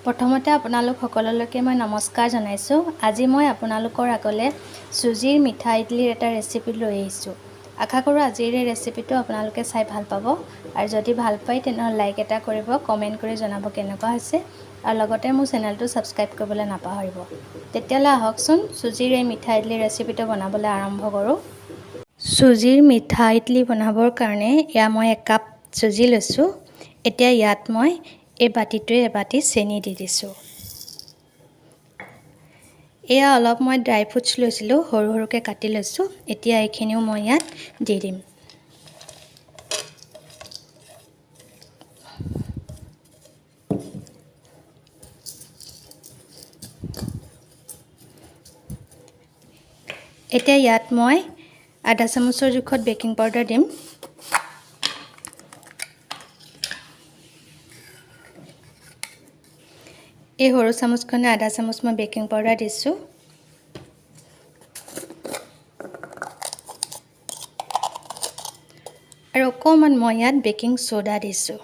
প্ৰথমতে আপোনালোক সকলোলৈকে মই নমস্কাৰ জনাইছোঁ। আজি মই আপোনালোকৰ আগলৈ চুজিৰ মিঠা ইডলিৰ এটা ৰেচিপি লৈ আহিছোঁ। আশা কৰোঁ আজিৰ এই ৰেচিপিটো আপোনালোকে চাই ভাল পাব, আৰু যদি ভাল পায় তেনেহ'লে লাইক এটা কৰিব, কমেণ্ট কৰি জনাব কেনেকুৱা হৈছে, আৰু লগতে মোৰ চেনেলটো ছাবস্ক্ৰাইব কৰিবলৈ নাপাহৰিব। তেতিয়াহ'লে আহকচোন চুজিৰ এই মিঠা ইডলিৰ ৰেচিপিটো বনাবলৈ আৰম্ভ কৰোঁ। চুজিৰ মিঠা ইডলি বনাবৰ কাৰণে মই 1 কাপ চুজি লৈছোঁ। এতিয়া ইয়াত মই এই বাতিটোৱে এবাতি চেনি দি দিছোঁ। অলপ মই ড্ৰাই ফ্ৰুটছ লৈছিলোঁ, সৰু সৰুকৈ কাটি লৈছোঁ। এতিয়া এইখিনিও মই ইয়াত দি দিম। এতিয়া ইয়াত মই আধা চামুচৰ জোখত বেকিং পাউডাৰ দিম। এই সৰু চামুচখনে আধা চামুচ মই বেকিং পাউডাৰ দিছোঁ। আৰু অকণমান মই ইয়াত বেকিং সোডা দিছোঁ।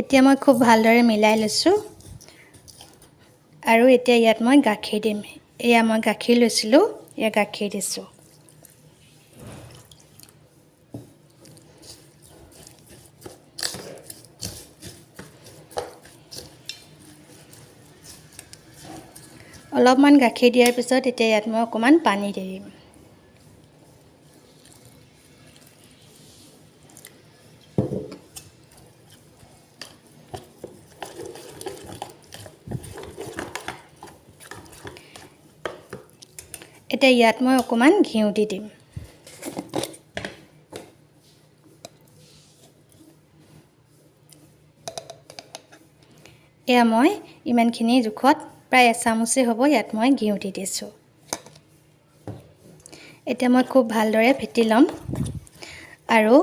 এতিয়া মই খুব ভালদৰে মিলাই লৈছোঁ। আৰু এতিয়া ইয়াত মই গাখীৰ দিম। মই গাখীৰ লৈছিলোঁ, গাখীৰ দিছোঁ। অলপমান গাখীৰ দিয়াৰ পিছত এতিয়া ইয়াত মই অকণমান পানী দি দিম। এতিয়া ইয়াত মই অকণমান ঘিউ দি দিম। মই ইমানখিনি জোখত প্ৰায় 1 চামুচেই হ'ব, ইয়াত মই ঘিউ দি দিছোঁ। এতিয়া মই খুব ভালদৰে ফেটি ল'ম, আৰু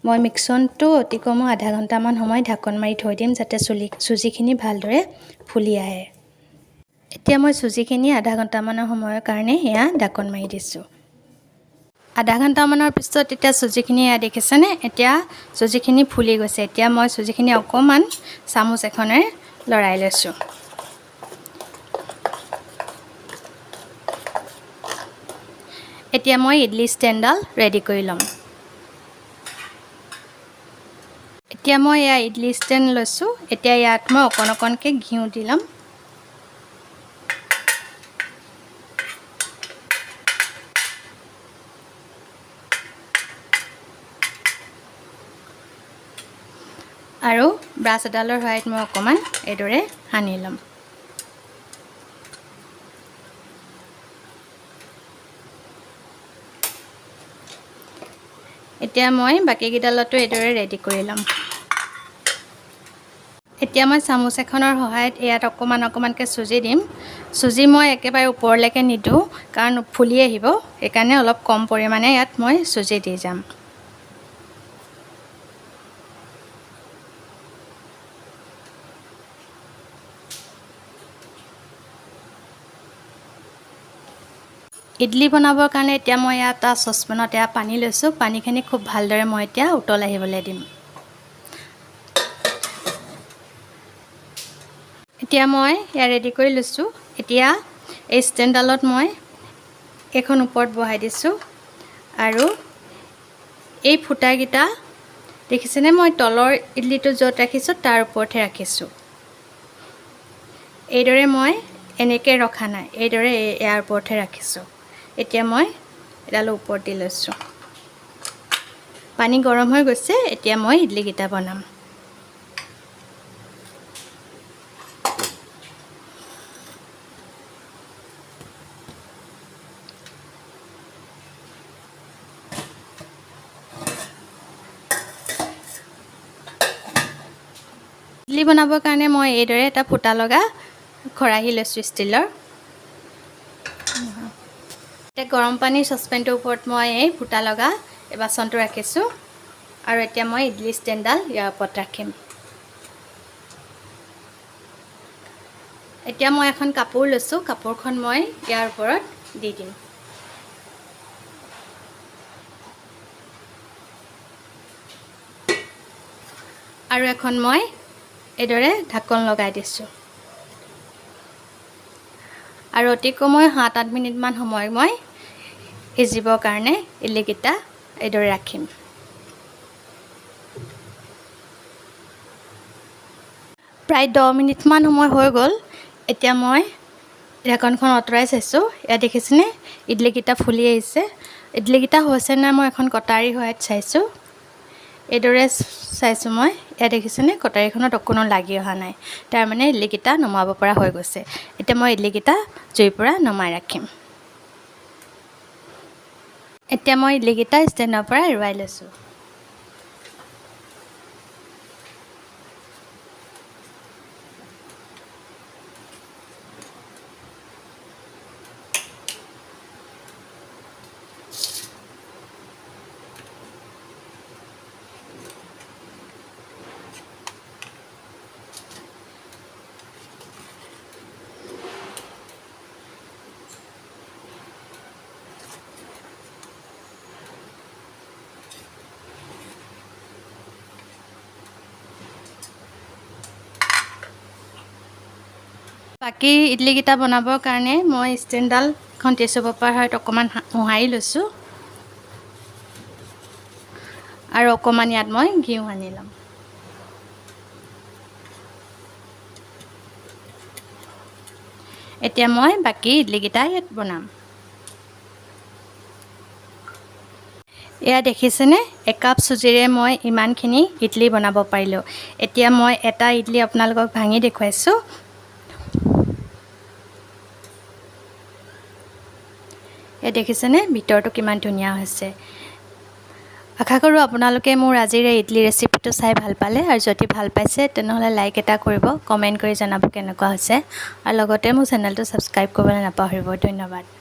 মই মিক্সনটো অতি কমেও আধা ঘণ্টামান সময় ঢাকন মাৰি থৈ দিম, যাতে চুজিখিনি ভালদৰে ফুলি আহে। এতিয়া মই চুজিখিনি আধা ঘণ্টামানৰ সময়ৰ কাৰণে ঢাকন মাৰি দিছোঁ। আধা ঘণ্টামানৰ পিছত এতিয়া চুজিখিনি দেখিছেনে? এতিয়া চুজিখিনি ফুলি গৈছে। এতিয়া মই চুজিখিনি অকণমান চামুচ এখনেৰে লৰাই লৈছোঁ। এতিয়া মই ইডলি ষ্টেণ্ডডাল ৰেডি কৰি ল'ম। এতিয়া মই ইডলি ষ্টেণ্ড লৈছোঁ। এতিয়া ইয়াত মই অকণকৈ ঘিউ দি ল'ম। আৰু ব্ৰাছ এডালৰ সহায়ত মই অকণমান এইদৰে সানি ল'ম। এতিয়া মই বাকীকেইডালতো এইদৰে ৰেডি কৰি ল'ম। এতিয়া মই চামুচ এখনৰ সহায়ত ইয়াত অকণমানকৈ চুজি দিম। চুজি মই একেবাৰে ওপৰলৈকে নিদিওঁ, কাৰণ ফুলি আহিব। সেইকাৰণে অলপ কম পৰিমাণে ইয়াত মই চুজি দি যাম। ইডলি বনাবৰ কাৰণে এতিয়া মই এটা চচপেনত পানী লৈছোঁ। পানীখিনি খুব ভালদৰে মই এতিয়া উতল আহিবলৈ দিম। এতিয়া মই ৰেডি কৰি লৈছোঁ। এতিয়া এই ষ্টেণ্ডডালত মই এইখন ওপৰত বহাই দিছোঁ, আৰু এই ফুটাকেইটা দেখিছেনে? মই তলৰ ইডলিটো য'ত ৰাখিছোঁ তাৰ ওপৰতহে ৰাখিছোঁ। এইদৰে মই এনেকৈ ৰখা নাই, এইদৰে ইয়াৰ ওপৰতহে ৰাখিছোঁ। এতিয়া মই এডাল ওপৰত দি লৈছোঁ। পানী গৰম হৈ গৈছে। এতিয়া মই ইডলিকেইটা বনাম। ইডলি বনাবৰ কাৰণে মই এইদৰে এটা ফুটা লগা খৰাহী লৈছোঁ ষ্টীলৰ। এতিয়া গৰম পানীৰ চচপেনটোৰ ওপৰত মই এই ফুটা লগা বাচনটো ৰাখিছোঁ, আৰু এতিয়া মই ইডলি ষ্টেণ্ডডাল ইয়াৰ ওপৰত ৰাখিম। এতিয়া মই এখন কাপোৰ লৈছোঁ। কাপোৰখন মই ইয়াৰ ওপৰত দি দিম। আৰু এখন মই এইদৰে ঢাকন লগাই দিছোঁ আৰু অতি কমেও 7-8 মিনিটমান সময় মই সিজিবৰ কাৰণে ইডলিকেইটা এইদৰে ৰাখিম প্ৰায় 10 মিনিটমান সময় হৈ গ'ল এতিয়া মই ঢাকনখন আঁতৰাই চাইছোঁ এয়া দেখিছেনে ইডলিকেইটা ফুলি আহিছে ইডলিকেইটা হৈছে না মই এখন কটাৰী সহায়ত চাইছোঁ এইদৰে চাইছোঁ মই এয়া দেখিছেনে কটাৰীখনত অকণো লাগি অহা নাই তাৰ মানে ইডলিকেইটা নমাব পৰা হৈ গৈছে এতিয়া মই ইডলিকেইটা জুইৰ পৰা নমাই ৰাখিম এতিয়া মই ইডলিকেইটা ষ্টেণ্ডৰ পৰা এৰুৱাই লৈছোঁ বাকী ইডলিকেইটা বনাবৰ কাৰণে মই ষ্টেণ্ডডালখন টিচু পেপাৰ সহায়ত অকণমান মোহাৰি লৈছোঁ আৰু অকণমান ইয়াত মই ঘিউ সানি ল'ম এতিয়া মই বাকী ইডলিকেইটা ইয়াত বনাম এয়া দেখিছেনে 1 কাপ চুজিৰে মই ইমানখিনি ইডলি বনাব পাৰিলোঁ এতিয়া মই এটা ইডলি আপোনালোকক ভাঙি দেখুৱাইছোঁ এয়া দেখিছেনে ভিতৰটো কিমান ধুনীয়া হৈছে আশা কৰোঁ আপোনালোকে মোৰ আজিৰ এই ইডলি ৰেচিপিটো চাই ভাল পালে আৰু যদি ভাল পাইছে তেনেহ'লে লাইক এটা কৰিব কমেণ্ট কৰি জনাব কেনেকুৱা হৈছে আৰু লগতে মোৰ চেনেলটো ছাবস্ক্ৰাইব কৰিবলৈ নাপাহৰিব ধন্যবাদ